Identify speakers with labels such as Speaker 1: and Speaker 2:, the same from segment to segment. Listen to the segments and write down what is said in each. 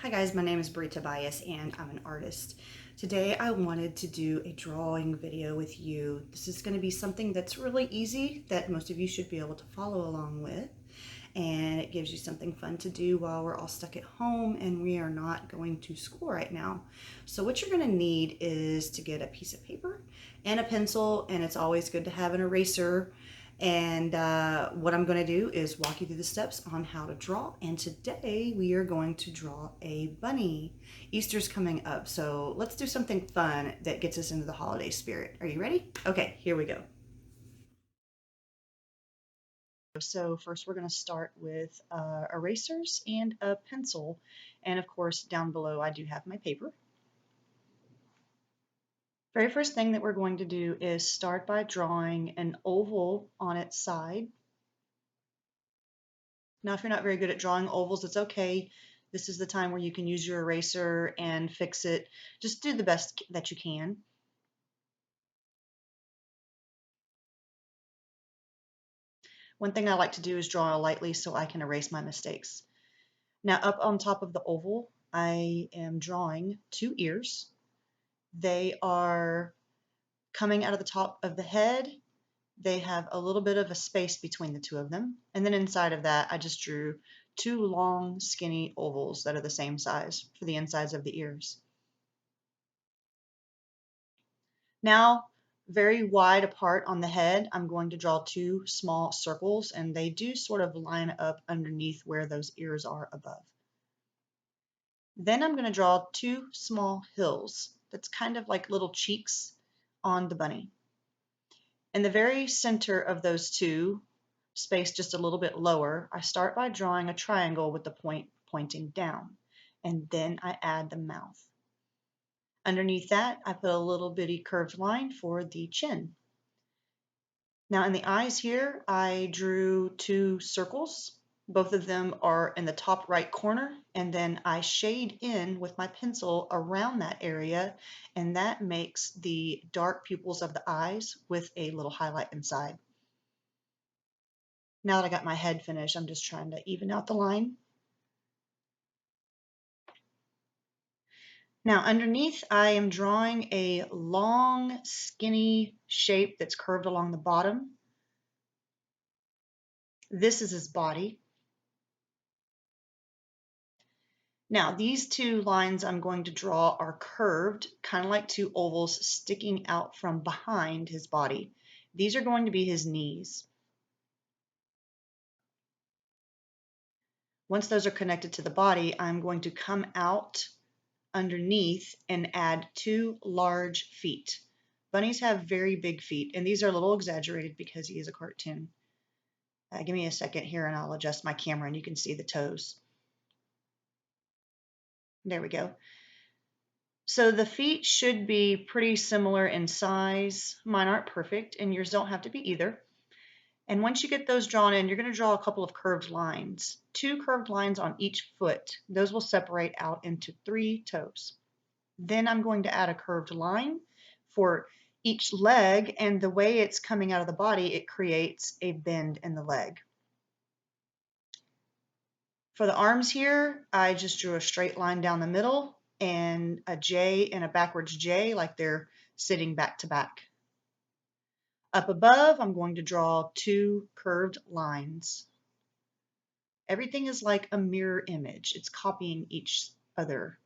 Speaker 1: Hi guys, my name is Brie Tobias and I'm an artist. Today I wanted to do a drawing video with you. This is going to be something that's really easy that most of you should be able to follow along with. And it gives you something fun to do while we're all stuck at home and we are not going to school right now. So what you're going to need is to get a piece of paper and a pencil, and it's always good to have an eraser. And what I'm going to do is walk you through the steps on how to draw. And today we are going to draw a bunny. Easter's coming up, so let's do something fun that gets us into the holiday spirit. Are you ready? Okay, here we go. So first we're going to start with erasers and a pencil. And of course, down below I do have my paper. Very first thing that we're going to do is start by drawing an oval on its side. Now, if you're not very good at drawing ovals, it's okay. This is the time where you can use your eraser and fix it. Just do the best that you can. One thing I like to do is draw lightly so I can erase my mistakes. Now, up on top of the oval, I am drawing two ears. They are coming out of the top of the head. They have a little bit of a space between the two of them. And then inside of that, I just drew two long, skinny ovals that are the same size for the insides of the ears. Now, very wide apart on the head, I'm going to draw two small circles, and they do sort of line up underneath where those ears are above. Then I'm going to draw two small hills. That's kind of like little cheeks on the bunny. In the very center of those two, spaced just a little bit lower, I start by drawing a triangle with the point pointing down, and then I add the mouth. Underneath that, I put a little bitty curved line for the chin. Now in the eyes here, I drew two circles. Both of them are in the top right corner, and then I shade in with my pencil around that area, and that makes the dark pupils of the eyes with a little highlight inside. Now that I got my head finished, I'm just trying to even out the line. Now underneath, I am drawing a long, skinny shape that's curved along the bottom. This is his body. Now, these two lines I'm going to draw are curved, kind of like two ovals sticking out from behind his body. These are going to be his knees. Once those are connected to the body, I'm going to come out underneath and add two large feet. Bunnies have very big feet, and these are a little exaggerated because he is a cartoon. Give me a second here and I'll adjust my camera and you can see the toes. There we go. So the feet should be pretty similar in size. Mine aren't perfect, and yours don't have to be either. And once you get those drawn in, you're going to draw a couple of curved lines. Two curved lines on each foot. Those will separate out into three toes. Then I'm going to add a curved line for each leg, and the way it's coming out of the body, it creates a bend in the leg. For the arms here, I just drew a straight line down the middle and a J and a backwards J like they're sitting back to back. Up above, I'm going to draw two curved lines. Everything is like a mirror image. It's copying each other.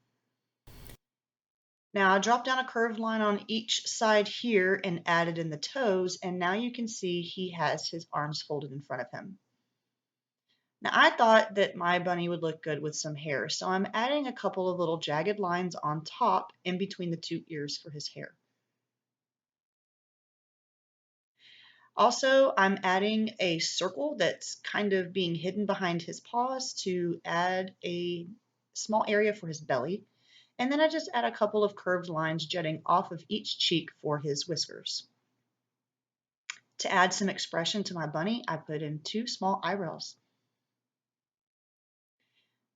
Speaker 1: Now I dropped down a curved line on each side here and added in the toes, and now you can see he has his arms folded in front of him. Now I thought that my bunny would look good with some hair, so I'm adding a couple of little jagged lines on top in between the two ears for his hair. Also, I'm adding a circle that's kind of being hidden behind his paws to add a small area for his belly. And then I just add a couple of curved lines jutting off of each cheek for his whiskers. To add some expression to my bunny, I put in two small eyebrows.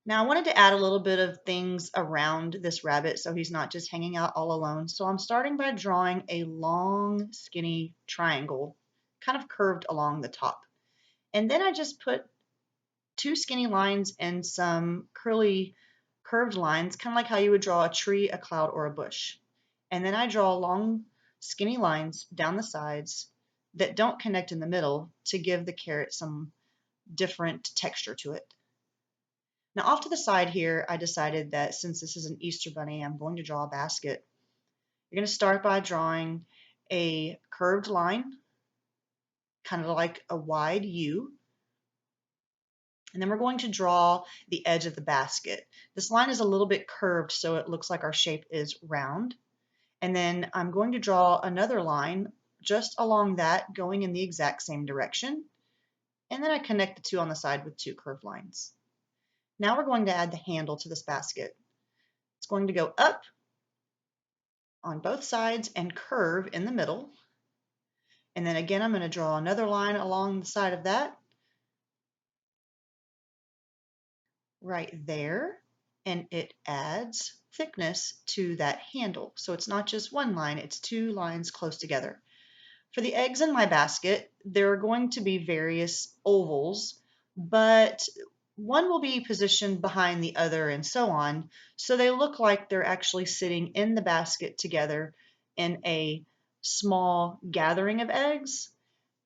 Speaker 1: Now I wanted to add a little bit of things around this rabbit so he's not just hanging out all alone. So I'm starting by drawing a long, skinny triangle, kind of curved along the top. And then I just put two skinny lines and some curly curved lines, kind of like how you would draw a tree, a cloud, or a bush. And then I draw long, skinny lines down the sides that don't connect in the middle to give the carrot some different texture to it. Now off to the side here, I decided that since this is an Easter bunny, I'm going to draw a basket. You're going to start by drawing a curved line, kind of like a wide U. And then we're going to draw the edge of the basket. This line is a little bit curved, so it looks like our shape is round. And then I'm going to draw another line just along that, going in the exact same direction. And then I connect the two on the side with two curved lines. Now we're going to add the handle to this basket. It's going to go up on both sides and curve in the middle. And then again, I'm going to draw another line along the side of that, right there, and it adds thickness to that handle. So it's not just one line, it's two lines close together. For the eggs in my basket, there are going to be various ovals, but one will be positioned behind the other and so on, so they look like they're actually sitting in the basket together in a small gathering of eggs,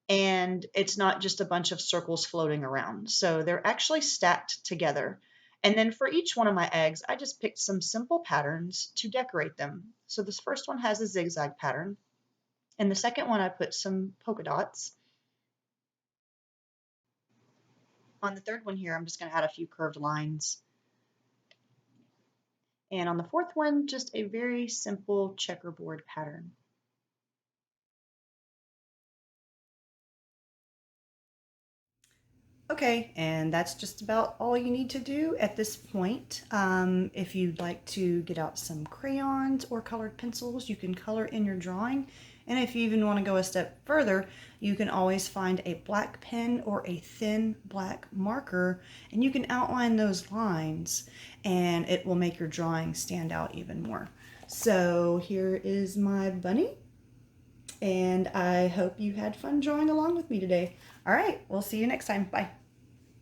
Speaker 1: and it's not just a bunch of circles floating around. So they're actually stacked together. And then for each one of my eggs, I just picked some simple patterns to decorate them. So this first one has a zigzag pattern, and the second one I put some polka dots. On the third one here, I'm just going to add a few curved lines. And on the fourth one, just a very simple checkerboard pattern. Okay, and that's just about all you need to do at this point. If you'd like to get out some crayons or colored pencils, you can color in your drawing. And if you even want to go a step further, you can always find a black pen or a thin black marker, and you can outline those lines, and it will make your drawing stand out even more. So here is my bunny, and I hope you had fun drawing along with me today. All right, we'll see you next time. Bye.